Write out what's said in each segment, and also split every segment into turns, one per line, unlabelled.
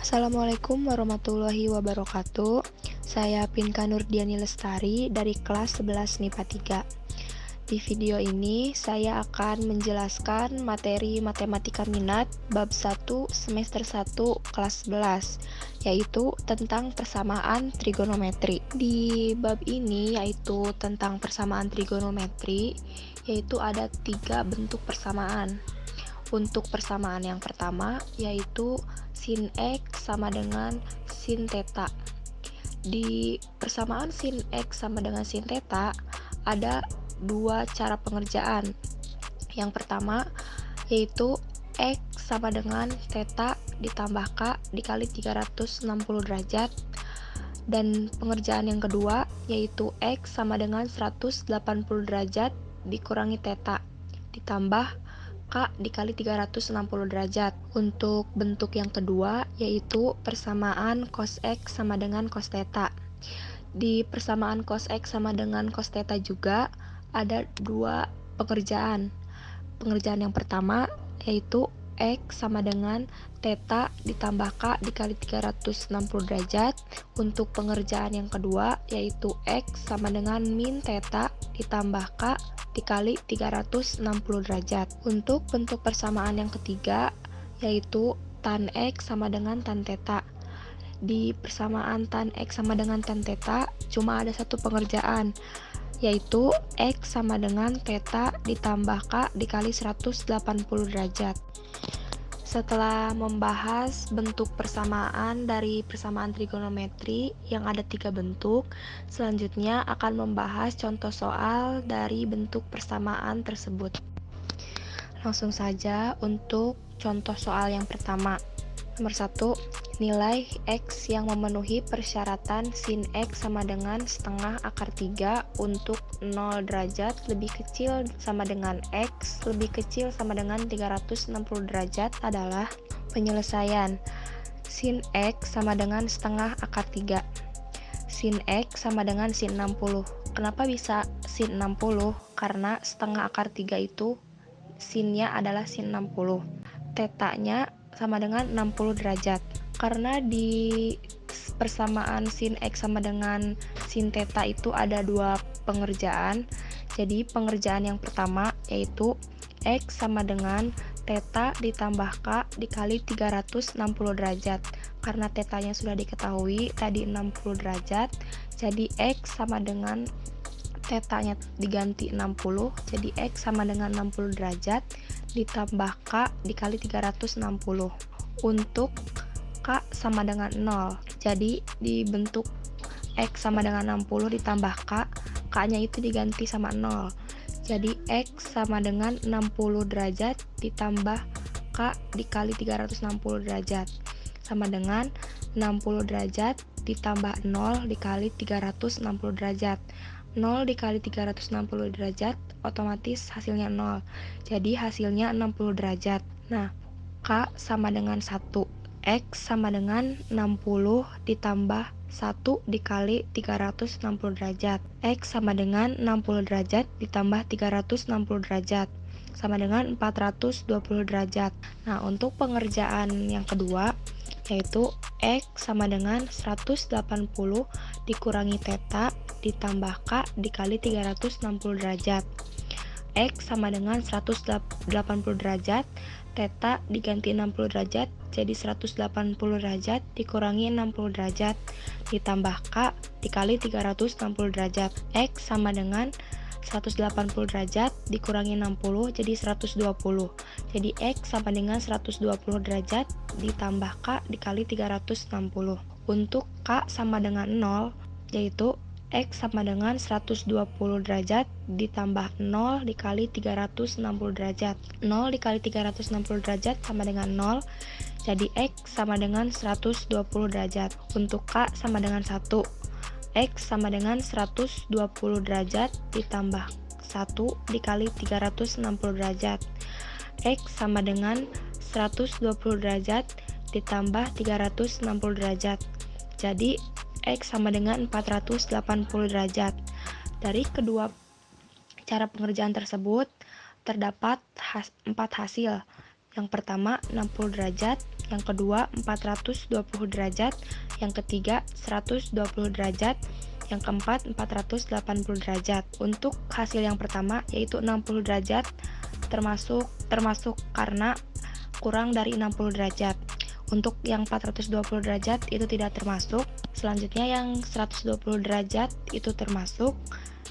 Assalamualaikum warahmatullahi wabarakatuh. Saya Pinka Nurdiani Lestari dari kelas 11 MIPA 3. Di video ini saya akan menjelaskan materi Matematika Minat bab 1 semester 1 kelas 11, yaitu tentang persamaan trigonometri. Di bab ini yaitu tentang persamaan trigonometri, yaitu ada 3 bentuk persamaan. Untuk persamaan yang pertama yaitu sin X sama dengan sin theta. Di persamaan sin X sama dengan sin theta ada dua cara pengerjaan. Yang pertama yaitu X sama dengan theta ditambah K dikali 360 derajat. Dan pengerjaan yang kedua yaitu X sama dengan 180 derajat dikurangi theta ditambah K dikali 360 derajat. Untuk bentuk yang kedua yaitu persamaan cos X sama dengan cos theta. Di persamaan cos X sama dengan cos theta juga ada dua pengerjaan. Pengerjaan yang pertama yaitu X sama dengan theta ditambah K dikali 360 derajat. Untuk pengerjaan yang kedua yaitu X sama dengan min theta ditambah K dikali 360 derajat. Untuk bentuk persamaan yang ketiga yaitu tan X sama dengan tan theta. Di persamaan tan X sama dengan tan theta cuma ada satu pengerjaan, yaitu X sama dengan theta ditambah K dikali 180 derajat. Setelah membahas bentuk persamaan dari persamaan trigonometri yang ada 3 bentuk, selanjutnya akan membahas contoh soal dari bentuk persamaan tersebut. Langsung saja untuk contoh soal yang pertama. Nomor 1, nilai X yang memenuhi persyaratan sin X sama dengan setengah akar 3 untuk 0 derajat lebih kecil sama dengan X lebih kecil sama dengan 360 derajat adalah penyelesaian. Sin X sama dengan setengah akar 3. Sin X sama dengan sin 60. Kenapa bisa sin 60? Karena setengah akar 3 itu sinnya adalah sin 60. Tetanya sama dengan 60 derajat. Karena di persamaan sin X sama dengan sin theta itu ada dua pengerjaan. Jadi pengerjaan yang pertama yaitu X sama dengan theta ditambah K dikali 360 derajat. Karena tetanya sudah diketahui tadi 60 derajat, jadi X sama dengan tetanya diganti 60, jadi X sama dengan 60 derajat ditambah K dikali 360. Untuk K sama dengan 0, jadi dibentuk X sama dengan 60 ditambah K, K-nya itu diganti sama 0, jadi X sama dengan 60 derajat ditambah K dikali 360 derajat sama dengan 60 derajat ditambah 0 dikali 360 derajat. 0 dikali 360 derajat otomatis hasilnya 0. Jadi hasilnya 60 derajat. Nah, K sama dengan 1. X sama dengan 60 ditambah 1 dikali 360 derajat. X sama dengan 60 derajat ditambah 360 derajat. Sama dengan 420 derajat. Nah, untuk pengerjaan yang kedua yaitu X sama dengan 180 dikurangi theta ditambah K dikali 360 derajat. X sama dengan 180 derajat, theta diganti 60 derajat, jadi 180 derajat dikurangi 60 derajat ditambah K dikali 360 derajat. X sama dengan 180 derajat dikurangi 60 jadi 120. Jadi X sama dengan 120 derajat ditambah K dikali 360. Untuk K sama dengan 0 yaitu X sama dengan 120 derajat ditambah 0 dikali 360 derajat. 0 dikali 360 derajat sama dengan 0. Jadi X sama dengan 120 derajat. Untuk K sama dengan 1. X sama dengan 120 derajat ditambah 1 dikali 360 derajat. X sama dengan 120 derajat ditambah 360 derajat. Jadi X sama dengan 480 derajat. Dari kedua cara pengerjaan tersebut terdapat 4 hasil. Yang pertama 60 derajat, yang kedua 420 derajat, yang ketiga 120 derajat, yang keempat 480 derajat. Untuk hasil yang pertama yaitu 60 derajat termasuk karena kurang dari 60 derajat. Untuk yang 420 derajat itu tidak termasuk. Selanjutnya yang 120 derajat itu termasuk.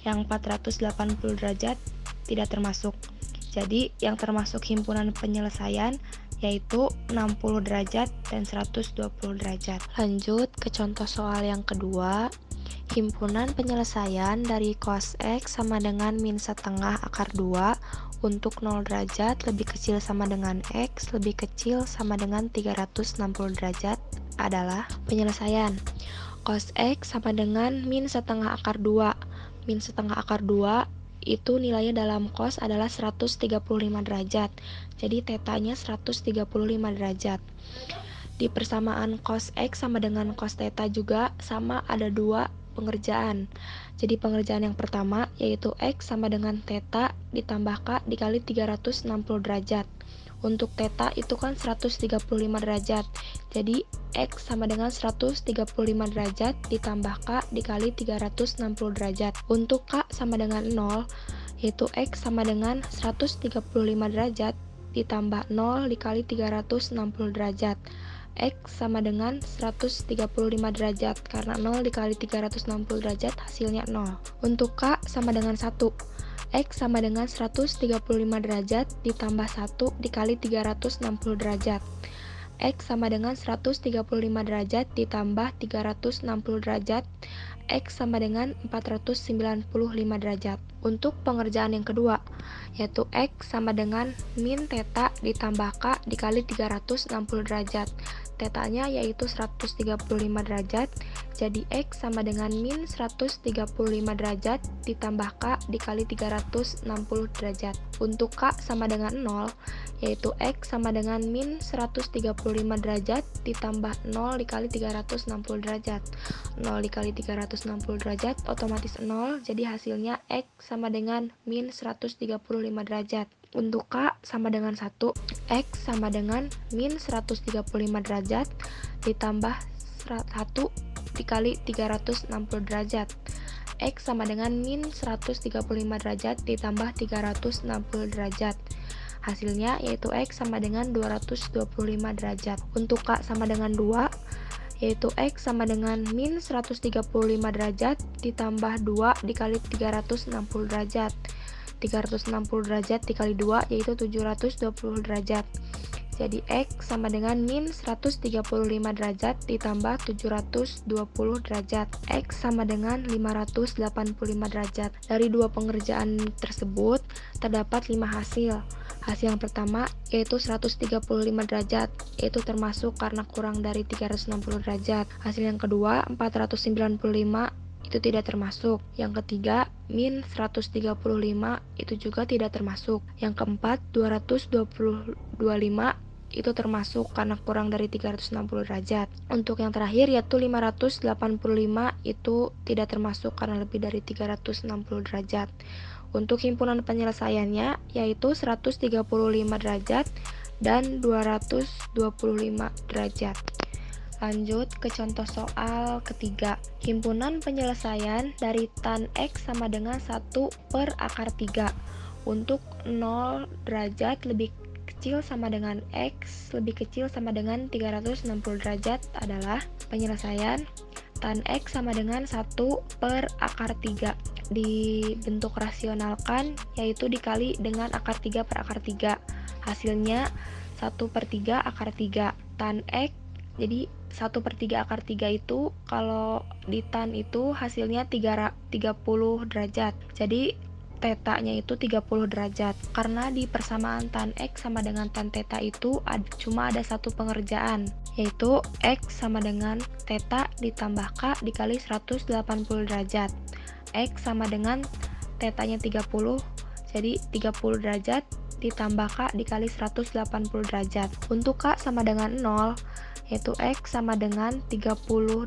Yang 480 derajat tidak termasuk. Jadi yang termasuk himpunan penyelesaian yaitu 60 derajat dan 120 derajat. Lanjut ke contoh soal yang kedua. Himpunan penyelesaian dari cos X sama dengan min setengah akar 2 untuk 0 derajat lebih kecil sama dengan X lebih kecil sama dengan 360 derajat adalah penyelesaian. Cos X sama dengan min setengah akar 2. Min setengah akar 2 itu nilainya dalam cos adalah 135 derajat. Jadi tetanya 135 derajat. Di persamaan cos X sama dengan cos theta juga sama, ada dua pengerjaan. Jadi pengerjaan yang pertama yaitu X sama dengan theta ditambah K dikali 360 derajat. Untuk theta itu kan 135 derajat. Jadi X sama dengan 135 derajat ditambah K dikali 360 derajat. Untuk K sama dengan 0 yaitu X sama dengan 135 derajat ditambah 0 dikali 360 derajat. X sama dengan 135 derajat, karena 0 dikali 360 derajat hasilnya 0. Untuk K sama dengan 1. X sama dengan 135 derajat ditambah 1 dikali 360 derajat. X sama dengan 135 derajat ditambah 360 derajat. X sama dengan 495 derajat. Untuk pengerjaan yang kedua, yaitu X sama dengan min theta ditambah K dikali 360 derajat. Tetanya yaitu 135 derajat, jadi X sama dengan min 135 derajat ditambah K dikali 360 derajat. Untuk K sama dengan 0, yaitu X sama dengan min 135 derajat ditambah 0 dikali 360 derajat. 0 dikali 360 derajat otomatis 0, jadi hasilnya X sama dengan min 135 derajat. Untuk K sama dengan 1, X sama dengan min 135 derajat ditambah 1 dikali 360 derajat. X sama dengan min 135 derajat ditambah 360 derajat. Hasilnya yaitu X sama dengan 225 derajat. Untuk K sama dengan 2, yaitu X sama dengan min 135 derajat ditambah 2 dikali 360 derajat. 360 derajat dikali 2 yaitu 720 derajat. Jadi X sama dengan min 135 derajat ditambah 720 derajat. X sama dengan 585 derajat. Dari dua pengerjaan tersebut terdapat 5 hasil. Hasil yang pertama yaitu 135 derajat, yaitu termasuk karena kurang dari 360 derajat. Hasil yang kedua 495 itu tidak termasuk. Yang ketiga, min 135 itu juga tidak termasuk. Yang keempat, 225 itu termasuk karena kurang dari 360 derajat. Untuk yang terakhir yaitu 585 itu tidak termasuk karena lebih dari 360 derajat. Untuk himpunan penyelesaiannya yaitu 135 derajat dan 225 derajat. Lanjut ke contoh soal ketiga. Himpunan penyelesaian dari tan X sama dengan 1 per akar 3 untuk 0 derajat lebih kecil sama dengan X lebih kecil sama dengan 360 derajat adalah penyelesaian tan X sama dengan 1 per akar 3. Dibentuk rasionalkan yaitu dikali dengan akar 3 per akar 3. Hasilnya 1 per 3 akar 3. Tan X, jadi 1 per 3 akar 3 itu kalau di tan itu hasilnya 30 derajat. Jadi tetanya itu 30 derajat. Karena di persamaan tan X sama dengan tan theta itu cuma ada satu pengerjaan, yaitu X sama dengan theta ditambah K dikali 180 derajat. X sama dengan tetanya 30, jadi 30 derajat ditambah K dikali 180 derajat. Untuk K sama dengan 0, yaitu X sama dengan 30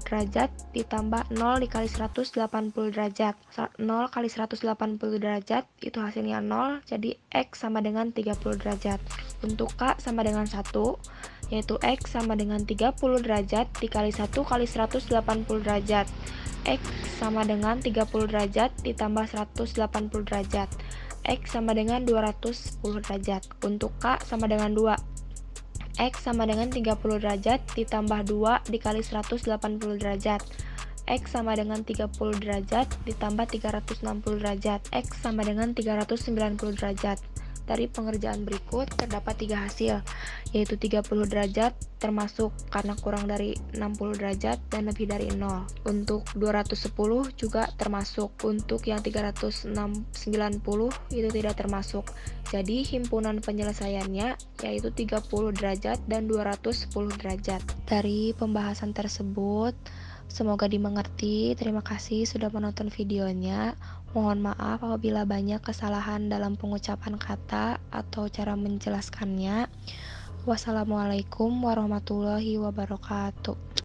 derajat ditambah 0 dikali 180 derajat. 0 kali 180 derajat itu hasilnya 0, jadi X sama dengan 30 derajat. Untuk K sama dengan 1, yaitu X sama dengan 30 derajat dikali 1 kali 180 derajat. X sama dengan 30 derajat ditambah 180 derajat. X sama dengan 210 derajat. Untuk K sama dengan 2. X sama dengan 30 derajat ditambah 2 dikali 180 derajat. X sama dengan 30 derajat ditambah 360 derajat. X sama dengan 390 derajat. Dari pengerjaan berikut terdapat 3 hasil, yaitu 30 derajat termasuk karena kurang dari 60 derajat dan lebih dari 0. Untuk 210 juga termasuk, untuk yang 390 itu tidak termasuk. Jadi himpunan penyelesaiannya yaitu 30 derajat dan 210 derajat. Dari pembahasan tersebut, semoga dimengerti. Terima kasih sudah menonton videonya. Mohon maaf apabila banyak kesalahan dalam pengucapan kata atau cara menjelaskannya. Wassalamualaikum warahmatullahi wabarakatuh.